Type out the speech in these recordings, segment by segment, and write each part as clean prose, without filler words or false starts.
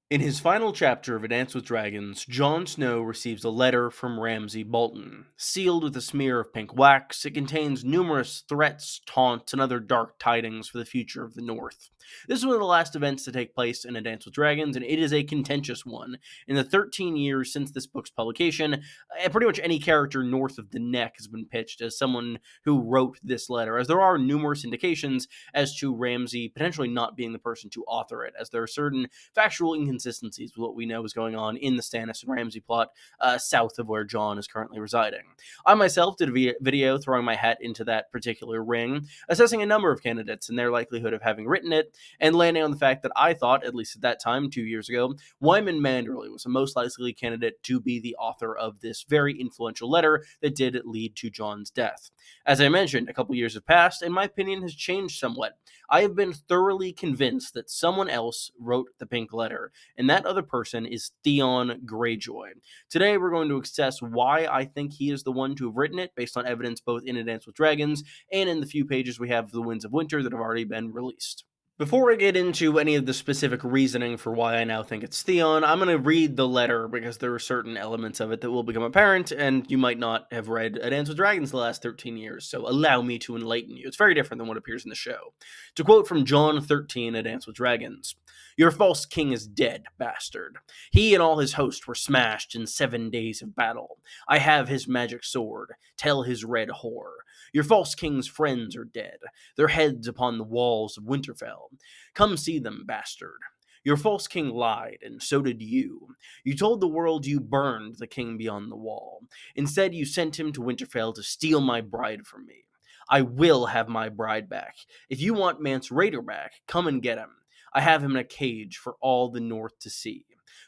In his final chapter of A Dance with Dragons, Jon Snow receives a letter from Ramsay Bolton. Sealed with a smear of pink wax, it contains numerous threats, taunts, and other dark tidings for the future of the North. This is one of the last events to take place in A Dance with Dragons, and it is a contentious one. In the 13 years since this book's publication, pretty much any character north of the Neck has been pitched as someone who wrote this letter, as there are numerous indications as to Ramsay potentially not being the person to author it, as there are certain factual inconsistencies with what we know is going on in the Stannis and Ramsay plot south of where Jon is currently residing. I myself did a video throwing my hat into that particular ring, assessing a number of candidates and their likelihood of having written it, and landing on the fact that I thought, at least at that time, 2 years ago, Wyman Manderley was the most likely candidate to be the author of this very influential letter that did lead to Jon's death. As I mentioned, a couple years have passed, and my opinion has changed somewhat. I have been thoroughly convinced that someone else wrote the pink letter, and that other person is Theon Greyjoy. Today, we're going to assess why I think he is the one to have written it, based on evidence both in A Dance with Dragons and in the few pages we have of The Winds of Winter that have already been released. Before I get into any of the specific reasoning for why I now think it's Theon, I'm going to read the letter because there are certain elements of it that will become apparent, and you might not have read A Dance with Dragons the last 13 years, so allow me to enlighten you. It's very different than what appears in the show. To quote from Jon 13, A Dance with Dragons, "Your false king is dead, bastard. He and all his host were smashed in 7 days of battle. I have his magic sword. Tell his red whore. Your false king's friends are dead, their heads upon the walls of Winterfell. Come see them, bastard. Your false king lied, and so did you. You told the world you burned the king beyond the wall. Instead, you sent him to Winterfell to steal my bride from me. I will have my bride back. If you want Mance Rayder back, come and get him. I have him in a cage for all the North to see.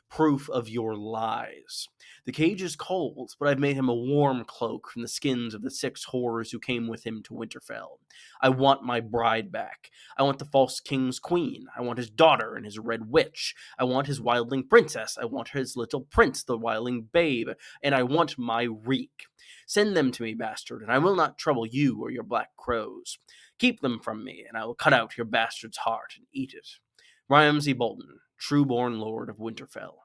Proof of your lies. The cage is cold, but I've made him a warm cloak from the skins of the 6 whores who came with him to Winterfell. I want my bride back. I want the false king's queen. I want his daughter and his red witch. I want his wildling princess. I want his little prince, the wildling babe. And I want my reek. Send them to me, bastard, and I will not trouble you or your black crows. Keep them from me, and I will cut out your bastard's heart and eat it. Ramsay Bolton, true-born Lord of Winterfell."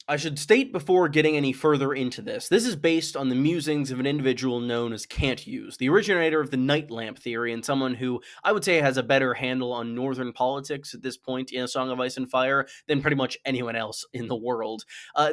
I should state before getting any further into this is based on the musings of an individual known as Can't Use, the originator of the Night Lamp theory, and someone who I would say has a better handle on northern politics at this point in A Song of Ice and Fire than pretty much anyone else in the world.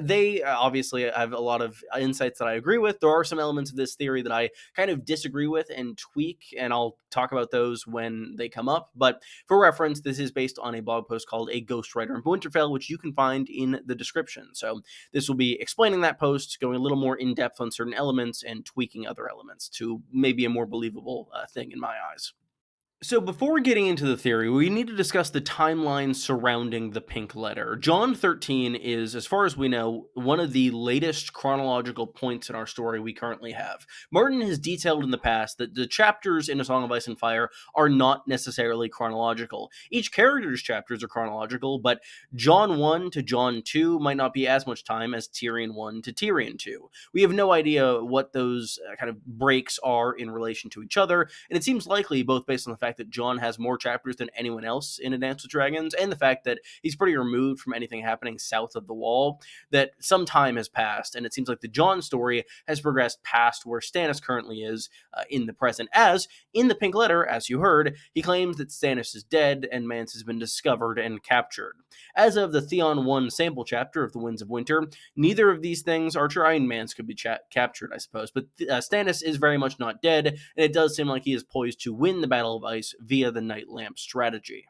They obviously have a lot of insights that I agree with. There are some elements of this theory that I kind of disagree with and tweak, and I'll talk about those when they come up. But for reference, this is based on a blog post called A Ghostwriter in Winterfell, which you can find in the description. So this will be explaining that post, going a little more in depth on certain elements, and tweaking other elements to maybe a more believable thing in my eyes. So before getting into the theory, we need to discuss the timeline surrounding the pink letter. Jon 13 is, as far as we know, one of the latest chronological points in our story we currently have. Martin has detailed in the past that the chapters in A Song of Ice and Fire are not necessarily chronological. Each character's chapters are chronological, but Jon 1 to Jon 2 might not be as much time as Tyrion 1 to Tyrion 2. We have no idea what those kind of breaks are in relation to each other, and it seems likely, both based on the fact that Jon has more chapters than anyone else in A Dance with Dragons, and the fact that he's pretty removed from anything happening south of the Wall, that some time has passed, and it seems like the Jon story has progressed past where Stannis currently is in the present, as, in the Pink Letter, as you heard, he claims that Stannis is dead and Mance has been discovered and captured. As of the Theon 1 sample chapter of The Winds of Winter, neither of these things are true. I mean, Mance could be captured, I suppose, but Stannis is very much not dead, and it does seem like he is poised to win the Battle of Ice via the Night Lamp strategy.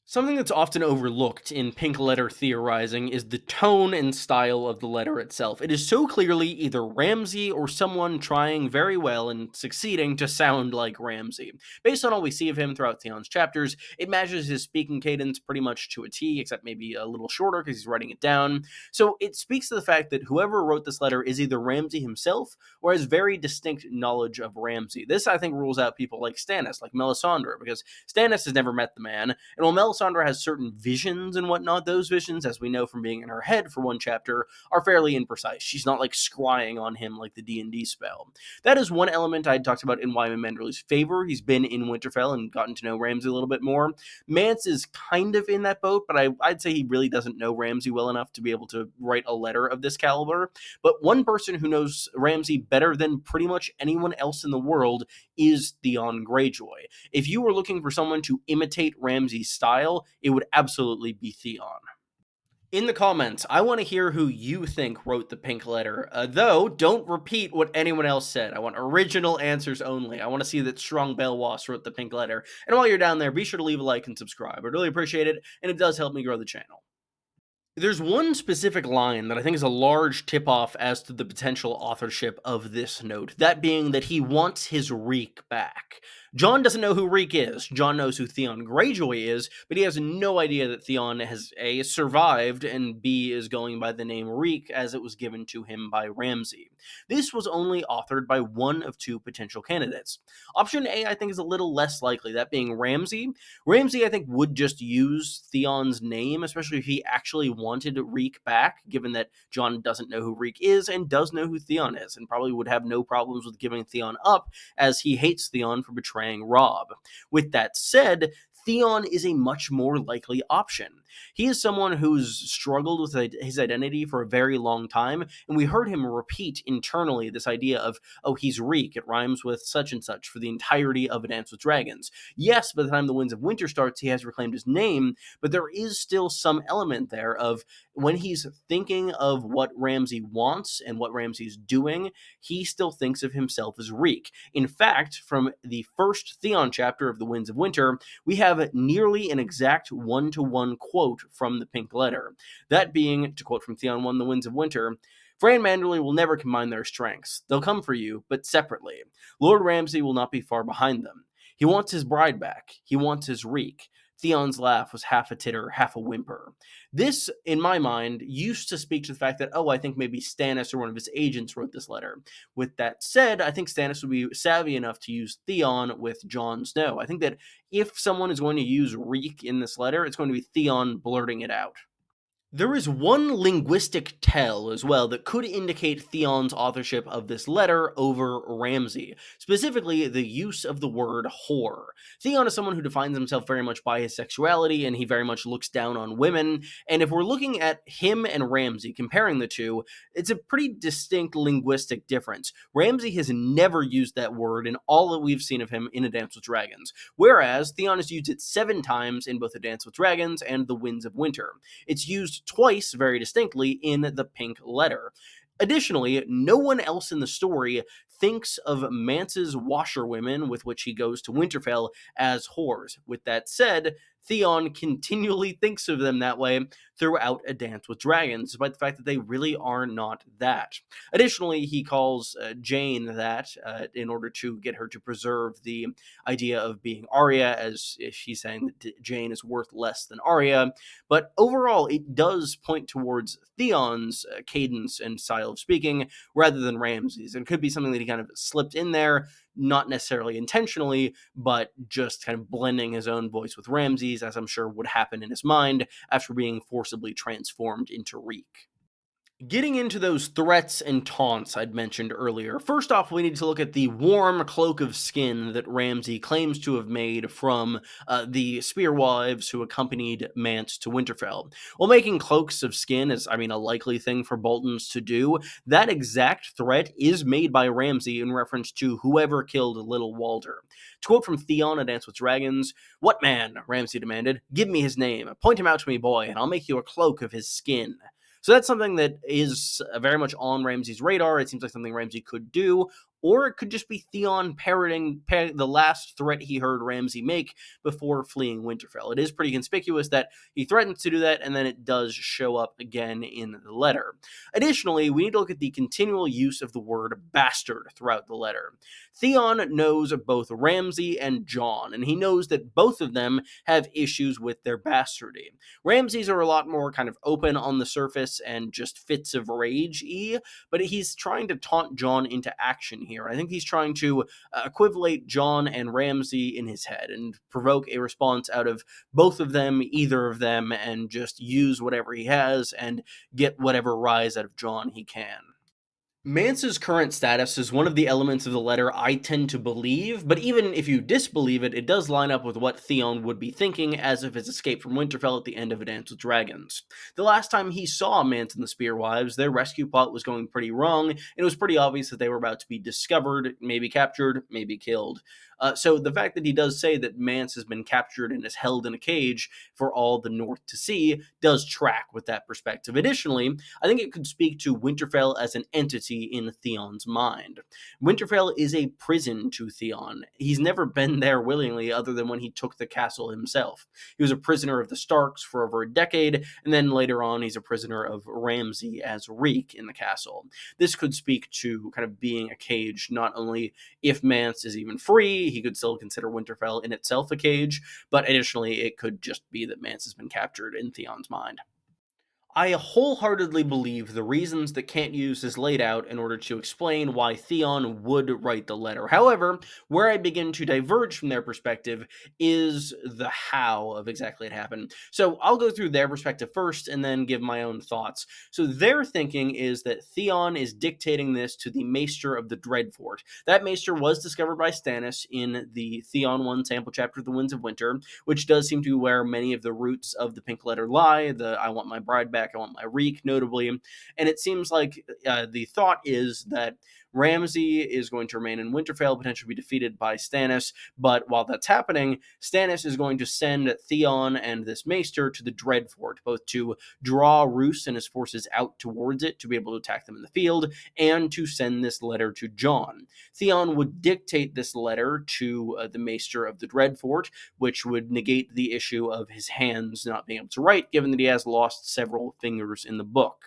Something that's often overlooked in pink letter theorizing is the tone and style of the letter itself. It is so clearly either Ramsay or someone trying very well and succeeding to sound like Ramsay. Based on all we see of him throughout Theon's chapters, it matches his speaking cadence pretty much to a T, except maybe a little shorter because he's writing it down. So it speaks to the fact that whoever wrote this letter is either Ramsay himself or has very distinct knowledge of Ramsay. This, I think, rules out people like Stannis, like Melisandre, because Stannis has never met the man, and while Melisandre Melisandre has certain visions and whatnot, those visions, as we know from being in her head for one chapter, are fairly imprecise. She's not like scrying on him like the D&D spell. That is one element I had talked about in Wyman Manderley's favor. He's been in Winterfell and gotten to know Ramsay a little bit more. Mance is kind of in that boat, but I'd say he really doesn't know Ramsay well enough to be able to write a letter of this caliber. But one person who knows Ramsay better than pretty much anyone else in the world is Theon Greyjoy. If you were looking for someone to imitate Ramsay's style, it would absolutely be Theon. In the comments, I want to hear who you think wrote the pink letter. Though, don't repeat what anyone else said. I want original answers only. I want to see that Strong Belwas wrote the pink letter. And while you're down there, be sure to leave a like and subscribe. I'd really appreciate it, and it does help me grow the channel. There's one specific line that I think is a large tip-off as to the potential authorship of this note, that being that he wants his Reek back. Jon doesn't know who Reek is. Jon knows who Theon Greyjoy is, but he has no idea that Theon has A, survived, and B, is going by the name Reek as it was given to him by Ramsay. This was only authored by one of two potential candidates. Option A, I think, is a little less likely, that being Ramsay. Ramsay, I think, would just use Theon's name, especially if he actually wanted Reek back, given that Jon doesn't know who Reek is and does know who Theon is, and probably would have no problems with giving Theon up, as he hates Theon for betraying Robb. With that said, Theon is a much more likely option. He is someone who's struggled with his identity for a very long time, and we heard him repeat internally this idea of, oh, he's Reek, it rhymes with such and such, for the entirety of A Dance with Dragons. Yes, by the time the Winds of Winter starts, he has reclaimed his name, but there is still some element there of when he's thinking of what Ramsay wants and what Ramsay's doing, he still thinks of himself as Reek. In fact, from the first Theon chapter of The Winds of Winter, we have nearly an exact one-to-one quote from the pink letter. That being, to quote from Theon 1, The Winds of Winter, Fran Manderley will never combine their strengths. They'll come for you, but separately. Lord Ramsay will not be far behind them. He wants his bride back. He wants his Reek. Theon's laugh was half a titter, half a whimper. This, in my mind, used to speak to the fact that, oh, I think maybe Stannis or one of his agents wrote this letter. With that said, I think Stannis would be savvy enough to use Theon with Jon Snow. I think that if someone is going to use Reek in this letter, it's going to be Theon blurting it out. There is one linguistic tell as well that could indicate Theon's authorship of this letter over Ramsay, specifically the use of the word whore. Theon is someone who defines himself very much by his sexuality, and he very much looks down on women, and if we're looking at him and Ramsay, comparing the two, it's a pretty distinct linguistic difference. Ramsay has never used that word in all that we've seen of him in A Dance with Dragons, whereas Theon has used it 7 times in both A Dance with Dragons and The Winds of Winter. It's used twice very distinctly in the pink letter. Additionally, no one else in the story thinks of Mance's washerwomen with which he goes to Winterfell as whores. With that said, Theon continually thinks of them that way throughout A Dance with Dragons, despite the fact that they really are not that. Additionally, he calls Jane that in order to get her to preserve the idea of being Arya, as if he's saying that Jane is worth less than Arya. But overall, it does point towards Theon's cadence and style of speaking rather than Ramsay's. It could be something that he kind of slipped in there, not necessarily intentionally, but just kind of blending his own voice with Ramsay's, as I'm sure would happen in his mind after being forcibly transformed into Reek. Getting into those threats and taunts I'd mentioned earlier, first off, we need to look at the warm cloak of skin that Ramsay claims to have made from the spearwives who accompanied Mance to Winterfell. While making cloaks of skin is, a likely thing for Boltons to do, that exact threat is made by Ramsay in reference to whoever killed Little Walder. To quote from Theon, A Dance with Dragons, "What man?" Ramsay demanded. "Give me his name. Point him out to me, boy, and I'll make you a cloak of his skin." So that's something that is very much on Ramsay's radar. It seems like something Ramsay could do, or it could just be Theon parroting the last threat he heard Ramsay make before fleeing Winterfell. It is pretty conspicuous that he threatens to do that, and then it does show up again in the letter. Additionally, we need to look at the continual use of the word bastard throughout the letter. Theon knows both Ramsay and Jon, and he knows that both of them have issues with their bastardy. Ramsay's are a lot more kind of open on the surface and just fits of rage-y, but he's trying to taunt Jon into action here. I think he's trying to equivalate Jon and Ramsay in his head and provoke a response out of both of them, either of them, and just use whatever he has and get whatever rise out of Jon he can. Mance's current status is one of the elements of the letter I tend to believe, but even if you disbelieve it, it does line up with what Theon would be thinking as of his escape from Winterfell at the end of A Dance with Dragons. The last time he saw Mance and the Spearwives, their rescue plot was going pretty wrong, and it was pretty obvious that they were about to be discovered, maybe captured, maybe killed. So the fact that he does say that Mance has been captured and is held in a cage for all the North to see does track with that perspective. Additionally, I think it could speak to Winterfell as an entity in Theon's mind. Winterfell is a prison to Theon. He's never been there willingly other than when he took the castle himself. He was a prisoner of the Starks for over a decade, and then later on he's a prisoner of Ramsay as Reek in the castle. This could speak to kind of being a cage, not only if Mance is even free, he could still consider Winterfell in itself a cage, but additionally it could just be that Mance has been captured in Theon's mind. I wholeheartedly believe the reasons that Can't Use is laid out in order to explain why Theon would write the letter. However, where I begin to diverge from their perspective is the how of exactly it happened. So I'll go through their perspective first and then give my own thoughts. So their thinking is that Theon is dictating this to the Maester of the Dreadfort. That Maester was discovered by Stannis in the Theon 1 sample chapter of The Winds of Winter, which does seem to be where many of the roots of the pink letter lie, the I want my bride back, I want my reek, notably. And it seems like the thought is that Ramsay is going to remain in Winterfell, potentially be defeated by Stannis. But while that's happening, Stannis is going to send Theon and this Maester to the Dreadfort, both to draw Roose and his forces out towards it to be able to attack them in the field, and to send this letter to Jon. Theon would dictate this letter to the Maester of the Dreadfort, which would negate the issue of his hands not being able to write, given that he has lost several fingers in the book.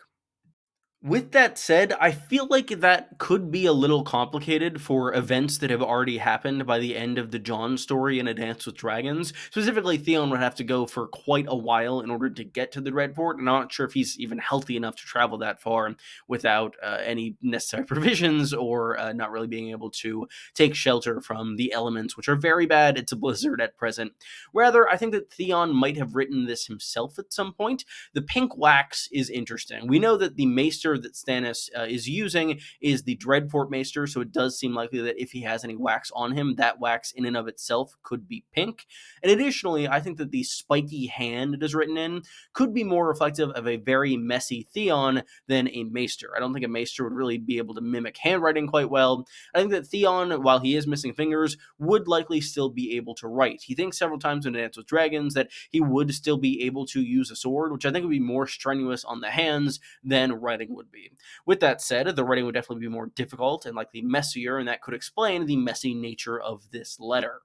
With that said, I feel like that could be a little complicated for events that have already happened by the end of the Jon story in A Dance with Dragons. Specifically, Theon would have to go for quite a while in order to get to the Dreadfort, and I'm not sure if he's even healthy enough to travel that far without any necessary provisions or not really being able to take shelter from the elements, which are very bad. It's a blizzard at present. Rather, I think that Theon might have written this himself at some point. The pink wax is interesting. We know that the Maester that Stannis is using is the Dreadfort Maester, so it does seem likely that if he has any wax on him, that wax in and of itself could be pink. And additionally, I think that the spiky hand it is written in could be more reflective of a very messy Theon than a Maester. I don't think a Maester would really be able to mimic handwriting quite well. I think that Theon, while he is missing fingers, would likely still be able to write. He thinks several times in Dance with Dragons that he would still be able to use a sword, which I think would be more strenuous on the hands than writing would be. With that said, the writing would definitely be more difficult and likely messier, and that could explain the messy nature of this letter.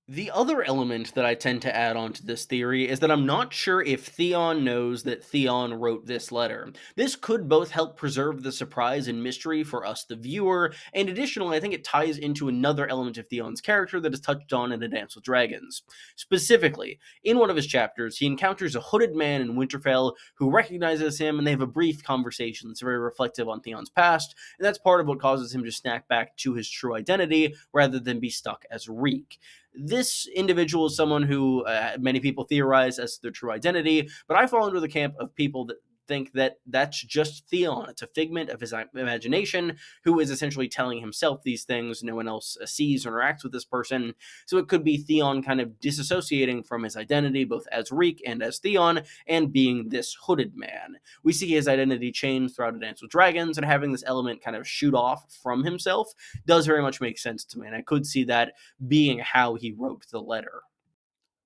The other element that I tend to add on to this theory is that I'm not sure if Theon knows that Theon wrote this letter. This could both help preserve the surprise and mystery for us, the viewer, and additionally, I think it ties into another element of Theon's character that is touched on in A Dance with Dragons. Specifically, in one of his chapters, he encounters a hooded man in Winterfell who recognizes him, and they have a brief conversation that's very reflective on Theon's past, and that's part of what causes him to snap back to his true identity rather than be stuck as Reek. This individual is someone who many people theorize as their true identity, but I fall into the camp of people that think that that's just Theon. It's a figment of his imagination, who is essentially telling himself these things. No one else sees or interacts with this person. So it could be Theon kind of disassociating from his identity, both as Reek and as Theon, and being this hooded man. We see his identity change throughout A Dance with Dragons, and having this element kind of shoot off from himself does very much make sense to me, and I could see that being how he wrote the letter.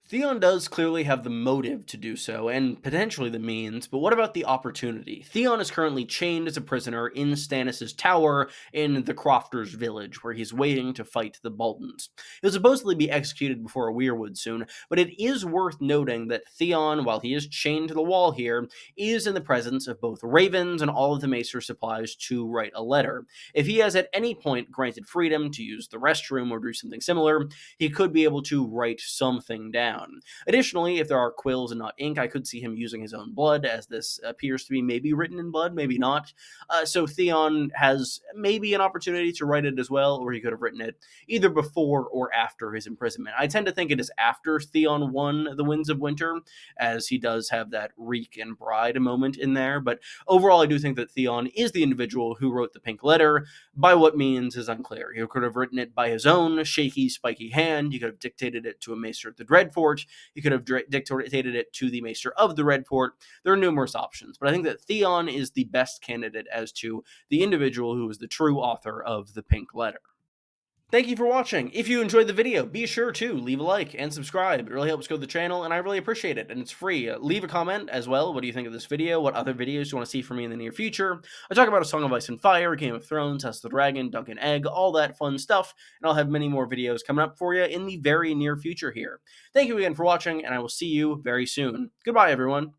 Theon does clearly have the motive to do so, and potentially the means, but what about the opportunity? Theon is currently chained as a prisoner in Stannis' tower in the Crofters' village, where he's waiting to fight the Boltons. He'll supposedly be executed before a weirwood soon, but it is worth noting that Theon, while he is chained to the wall here, is in the presence of both ravens and all of the Maester supplies to write a letter. If he has at any point granted freedom to use the restroom or do something similar, he could be able to write something down. down. Additionally, if there are quills and not ink, I could see him using his own blood, as this appears to be maybe written in blood, maybe not. So Theon has maybe an opportunity to write it as well, or he could have written it either before or after his imprisonment. I tend to think it is after Theon won the Winds of Winter, as he does have that Reek and Bride moment in there. But overall, I do think that Theon is the individual who wrote the pink letter. By what means is unclear. He could have written it by his own shaky, spiky hand. He could have dictated it to a maester at the Dreadfort. He could have dictated it to the maester of the Redfort. There are numerous options, but I think that Theon is the best candidate as to the individual who is the true author of the pink letter. Thank you for watching. If you enjoyed the video, be sure to leave a like and subscribe. It really helps grow the channel, and I really appreciate it, and it's free. Leave a comment as well. What do you think of this video? What other videos do you want to see from me in the near future? I talk about A Song of Ice and Fire, Game of Thrones, House of the Dragon, Dunk and Egg, all that fun stuff, and I'll have many more videos coming up for you in the very near future here. Thank you again for watching, and I will see you very soon. Goodbye, everyone.